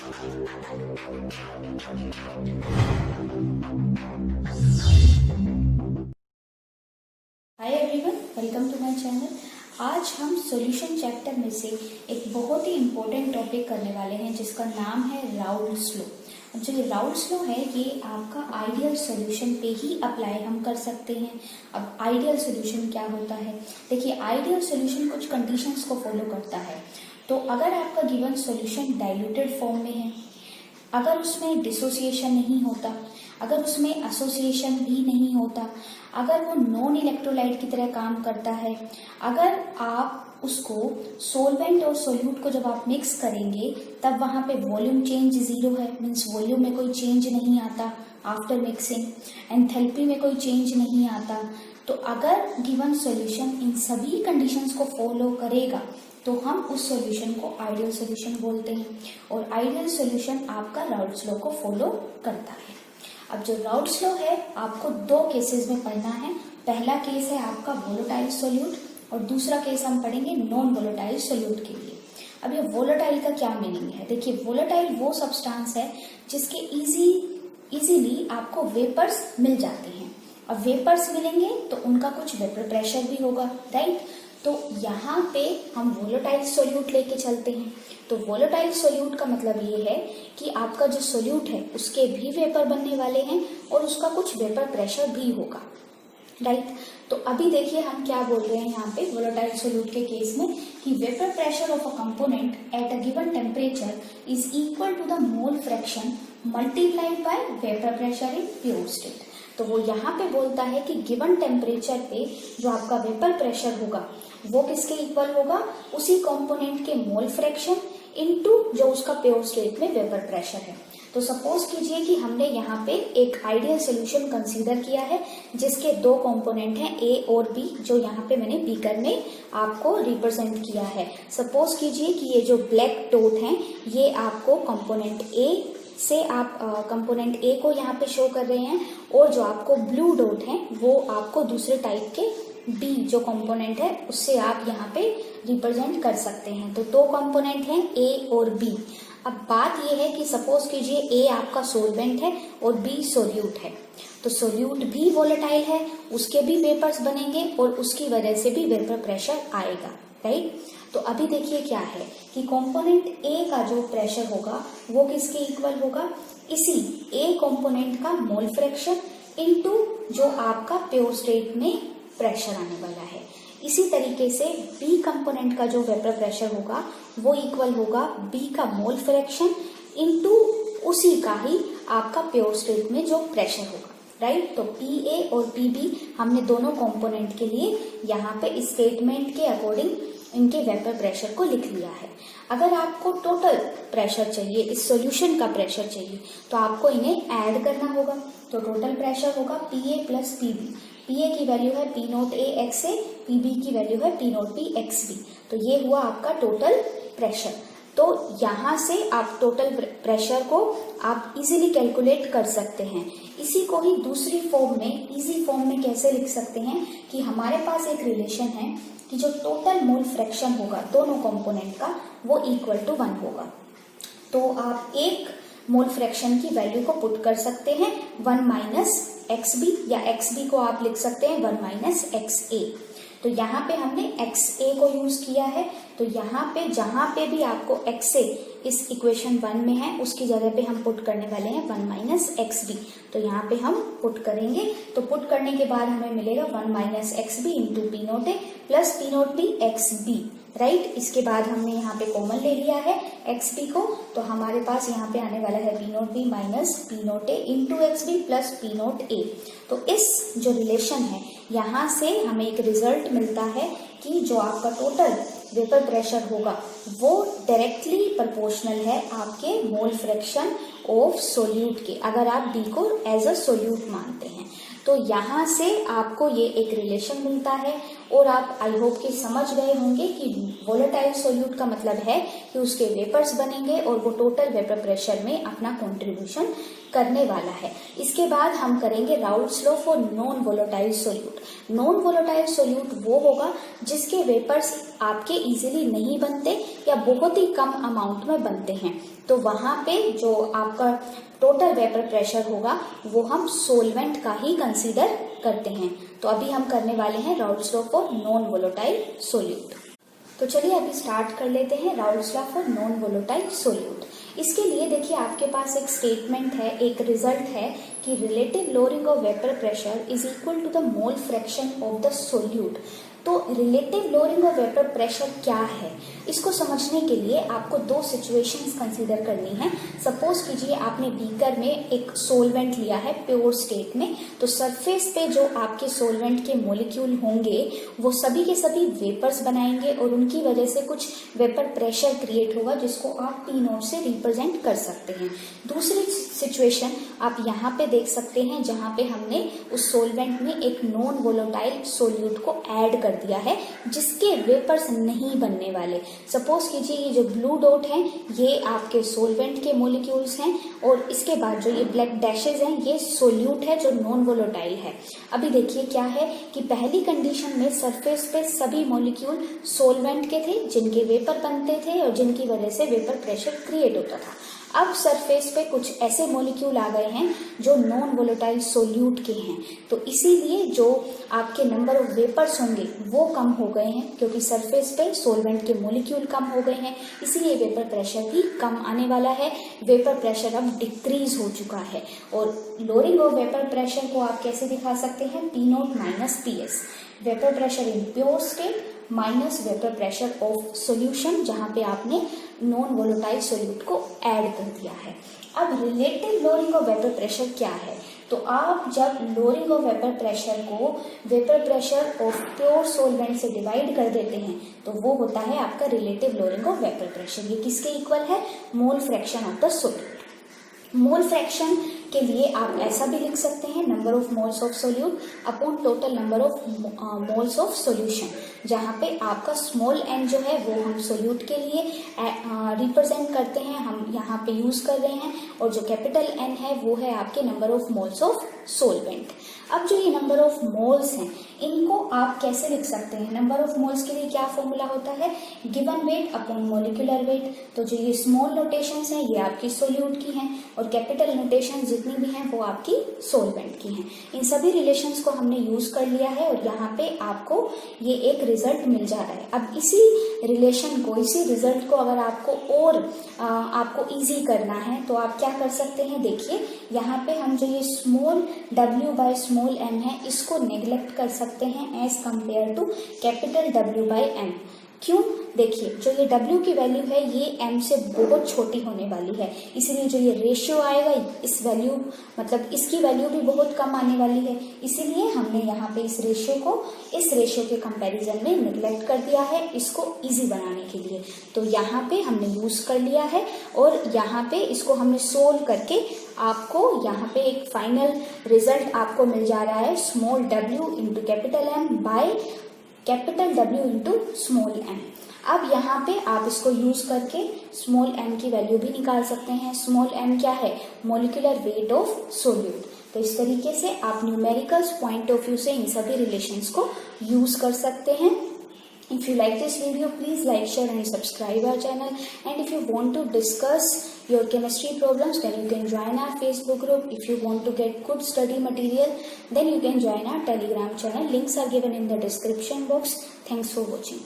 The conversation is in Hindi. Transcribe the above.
Hi everyone, welcome to my channel. आज हम सॉल्यूशन चैप्टर में से एक बहुत ही इम्पोर्टेंट टॉपिक करने वाले हैं जिसका नाम है राउल्स लॉ। अब जो ये राउल्स लॉ है ये आपका आइडियल सॉल्यूशन पे ही अप्लाई हम कर सकते हैं। अब आइडियल सॉल्यूशन क्या होता है? देखिए, आइडियल सॉल्यूशन कुछ कंडीशंस को फॉलो करता है। तो अगर आपका गिवन सॉल्यूशन डाइल्यूटेड फॉर्म में है, अगर उसमें डिसोसिएशन नहीं होता, अगर उसमें एसोसिएशन भी नहीं होता, अगर वो नॉन इलेक्ट्रोलाइट की तरह काम करता है, अगर आप उसको सोलवेंट और सोल्यूट को जब आप मिक्स करेंगे तब वहां पे वॉल्यूम चेंज जीरो है, मीन्स वॉल्यूम में कोई चेंज नहीं आता आफ्टर मिक्सिंग, एंथैल्पी में कोई चेंज नहीं आता, तो अगर गिवन सॉल्यूशन इन सभी कंडीशंस को फॉलो करेगा तो हम उस सॉल्यूशन को आइडियल सॉल्यूशन बोलते हैं। और आइडियल सॉल्यूशन आपका राउल्स लॉ को फॉलो करता है। अब जो राउल्स लॉ है आपको दो केसेस में पढ़ना है। पहला केस है आपका वोलेटाइल सोल्यूट और दूसरा केस हम पढ़ेंगे नॉन वोलेटाइल सोल्यूट के लिए। अब ये वोलेटाइल का क्या मीनिंग है? देखिए, वोलेटाइल वो सब्सटेंस है जिसके इजीली आपको वेपर्स मिल जाते हैं। अब वेपर्स मिलेंगे तो उनका कुछ वेपर प्रेशर भी होगा, राइट? तो यहाँ पे हम वोलेटाइल सोल्यूट लेके चलते हैं। तो वोलेटाइल सोल्यूट का मतलब ये है कि आपका जो सोल्यूट है उसके भी वेपर बनने वाले हैं और उसका कुछ वेपर प्रेशर भी होगा, राइट? तो अभी देखिए हम क्या बोल रहे हैं यहाँ पे वोलेटाइल सोल्यूट के केस में कि vapour pressure of a component at a given temperature is equal to the mole fraction multiplied by vapour pressure in pure state. तो वो यहाँ पे बोलता है कि गिवन टेम्परेचर पे जो आपका वेपर प्रेशर होगा वो किसके इक्वल होगा? उसी कंपोनेंट के मोल फ्रैक्शन इनटू जो उसका प्योर स्टेट में वेपर प्रेशर है। तो सपोज कीजिए कि हमने यहाँ पे एक आइडियल सोल्यूशन कंसीडर किया है जिसके दो कंपोनेंट हैं ए और बी, जो यहाँ पे मैंने बीकर में आपको रिप्रेजेंट किया है। सपोज कीजिए कि ये जो ब्लैक डॉट हैं ये आपको कंपोनेंट ए से आप कंपोनेंट ए को यहाँ पे शो कर रहे हैं और जो आपको ब्लू डॉट है वो आपको दूसरे टाइप के बी जो कंपोनेंट है उससे आप यहाँ पे रिप्रेजेंट कर सकते हैं। तो दो कंपोनेंट हैं ए और बी। अब बात यह है कि सपोज कीजिए ए आपका सोलवेंट है और बी सोल्यूट है। तो सोल्यूट भी वोलेटाइल है, उसके भी वेपर्स बनेंगे और उसकी वजह से भी वेपर प्रेशर आएगा, राइट? तो अभी देखिए क्या है कि कंपोनेंट ए का जो प्रेशर होगा वो किसके इक्वल होगा? इसी ए कंपोनेंट का मोल फ्रैक्शन इनटू जो आपका प्योर स्टेट में प्रेशर आने वाला है। इसी तरीके से बी कंपोनेंट का जो वेपर प्रेशर होगा वो इक्वल होगा बी का मोल फ्रैक्शन इनटू उसी का ही आपका प्योर स्टेट में जो प्रेशर होगा, राइट? तो पी ए और पी बी हमने दोनों कंपोनेंट के लिए यहाँ पे स्टेटमेंट के अकॉर्डिंग इनके वेपर प्रेशर को लिख लिया है। अगर आपको टोटल प्रेशर चाहिए, इस सॉल्यूशन का प्रेशर चाहिए, तो आपको इन्हें ऐड करना होगा। तो टोटल प्रेशर होगा P A plus P B. P A की वैल्यू है P naught A X A, P B की वैल्यू है P naught B x B. तो ये हुआ आपका टोटल प्रेशर। तो यहाँ से आप टोटल प्रेशर को आप इजीली कैलकुलेट कर सकते हैं। इसी को ही दूसरी फॉर्म में, इजी फॉर्म में कैसे लिख सकते हैं कि हमारे पास एक रिलेशन है कि जो टोटल मोल फ्रैक्शन होगा दोनों कंपोनेंट का वो इक्वल टू 1 होगा। तो आप एक मोल फ्रैक्शन की वैल्यू को पुट कर सकते हैं 1 माइनस एक्स बी, या एक्स बी को आप लिख सकते हैं 1 माइनस एक्स ए। तो यहाँ पे हमने एक्स ए को यूज किया है। तो यहाँ पे जहां पे भी आपको एक्स ए इस इक्वेशन 1 में है उसकी जगह पे हम पुट करने वाले हैं 1 माइनस एक्स बी। तो यहाँ पे हम पुट करेंगे। तो पुट करने के बाद हमें मिलेगा 1 minus x B into P naught A plus P naught B x B, right? इसके बाद हमने यहाँ पे कॉमन ले लिया है एक्स बी को, तो हमारे पास यहाँ पे आने वाला है P naught B minus P naught A into x B plus P naught A. तो इस जो रिलेशन है यहाँ से हमें एक रिजल्ट मिलता है कि जो आपका टोटल वेपर प्रेशर होगा वो डायरेक्टली प्रोपोर्शनल है आपके मोल फ्रैक्शन ऑफ सोल्यूट के, अगर आप बी को एज अ सोल्यूट मानते हैं। तो यहाँ से आपको ये एक रिलेशन मिलता है और आप आई होप कि समझ गए होंगे कि वोलेटाइल सोल्यूट का मतलब है कि उसके वेपर्स बनेंगे और वो टोटल वेपर प्रेशर में अपना कंट्रीब्यूशन करने वाला है। इसके बाद हम करेंगे Raoult's law for non volatile solute. Non volatile solute वो होगा जिसके वेपर्स आपके इजीली नहीं बनते या बहुत ही कम अमाउंट में बनते हैं। तो वहां पे जो आपका टोटल वेपर प्रेशर होगा वो हम सोलवेंट का ही कंसीडर करते हैं। तो अभी हम करने वाले हैं Raoult's law for non volatile solute. तो चलिए अभी स्टार्ट कर लेते हैं Raoult's law for non volatile solute. इसके लिए देखिए आपके पास एक स्टेटमेंट है, एक रिजल्ट है कि relative lowering of vapour pressure is equal to the mole fraction of the solute. तो relative lowering of vapour pressure क्या है, इसको समझने के लिए आपको दो सिचुएशंस कंसीडर करनी है। सपोज कीजिए आपने बीकर में एक सोलवेंट लिया है प्योर स्टेट में, तो सरफेस पे जो आपके सोलवेंट के मॉलिक्यूल होंगे वो सभी के सभी वेपर्स बनाएंगे और उनकी वजह से कुछ वेपर प्रेशर क्रिएट होगा जिसको आप P नोट से रिप्रेजेंट कर सकते हैं। दूसरी सिचुएशन आप यहाँ पे देख सकते हैं जहाँ पे हमने उस सोलवेंट में एक नॉन वोलेटाइल सोल्यूट को ऐड कर दिया है जिसके वेपर्स नहीं बनने वाले। सपोज कीजिए ये जो ब्लू डॉट हैं ये आपके सोलवेंट के मॉलिक्यूल्स हैं और इसके बाद जो ये ब्लैक डैशेज हैं ये सोल्यूट है जो नॉन वोलेटाइल है। अभी देखिए क्या है कि पहली कंडीशन में सरफेस पे सभी मॉलिक्यूल सोलवेंट के थे जिनके वेपर बनते थे और जिनकी वजह से वेपर प्रेशर क्रिएट होता था। अब सरफेस पे कुछ ऐसे मॉलिक्यूल आ गए हैं जो नॉन वोलेटाइल सोल्यूट के हैं, तो इसीलिए जो आपके नंबर ऑफ वेपर्स होंगे वो कम हो गए हैं क्योंकि सरफेस पे सोलवेंट के मॉलिक्यूल कम हो गए हैं, इसीलिए वेपर प्रेशर भी कम आने वाला है। वेपर प्रेशर अब डिक्रीज हो चुका है। और लोअरिंग ऑफ वेपर प्रेशर को आप कैसे दिखा सकते हैं, P note minus PS, vapour pressure in pure state minus vapour pressure of solution जहां पे आपने नॉन वोलेटाइल सोल्यूट को ऐड कर दिया है। अब relative lowering of vapour pressure क्या है, तो आप जब लोअरिंग ऑफ वेपर प्रेशर को vapour pressure of pure solvent से डिवाइड कर देते हैं तो वो होता है आपका relative lowering of vapour pressure. ये किसके इक्वल है, मोल fraction of the solute. Mole fraction के लिए आप ऐसा भी लिख सकते हैं number of moles of solute upon total number of moles of solution, जहाँ पे आपका स्मॉल n जो है वो हम सोल्यूट के लिए रिप्रेजेंट करते हैं, हम यहाँ पे यूज कर रहे हैं, और जो कैपिटल N है वो है आपके number of moles of solvent. अब जो ये नंबर ऑफ मोल्स हैं इनको आप कैसे लिख सकते हैं, नंबर ऑफ मोल्स के लिए क्या फॉर्मूला होता है, given weight upon molecular weight. तो जो ये स्मॉल नोटेशंस हैं ये आपकी सोल्यूट की हैं और कैपिटल नोटेशन जितनी भी हैं वो आपकी सोलवेंट की हैं। इन सभी रिलेशंस को हमने यूज कर लिया है और यहाँ पे आपको ये एक रिजल्ट मिल जा रहा है। अब इसी रिलेशन को, इसी रिजल्ट को अगर आपको और आपको इजी करना है तो आप क्या कर सकते हैं, देखिए यहाँ पे हम जो ये small w by small m है इसको नेग्लेक्ट कर सकते हैं as compare to capital W by m। क्यों, देखिए जो ये W की वैल्यू है ये M से बहुत छोटी होने वाली है, इसलिए जो ये रेशियो आएगा इस वैल्यू मतलब इसकी वैल्यू भी बहुत कम आने वाली है, इसीलिए हमने यहाँ पे इस रेशियो को इस रेशियो के कंपैरिजन में निगलेक्ट कर दिया है इसको इजी बनाने के लिए। तो यहाँ पे हमने यूज कर लिया है और यहाँ पे इसको हमने सोल्व करके आपको यहाँ पे एक फाइनल रिजल्ट आपको मिल जा रहा है, small w into capital M by capital W into small m। अब यहाँ पे आप इसको यूज करके स्मॉल m की वैल्यू भी निकाल सकते हैं। स्मॉल m क्या है, मॉलिक्यूलर वेट ऑफ सोल्यूट। तो इस तरीके से आप न्यूमेरिकल्स पॉइंट ऑफ व्यू से इन सभी रिलेशंस को यूज कर सकते हैं। If you like this video, please like, share and subscribe our channel. And if you want to discuss your chemistry problems, then you can join our Facebook group. If you want to get good study material, then you can join our Telegram channel. Links are given in the description box. Thanks for watching.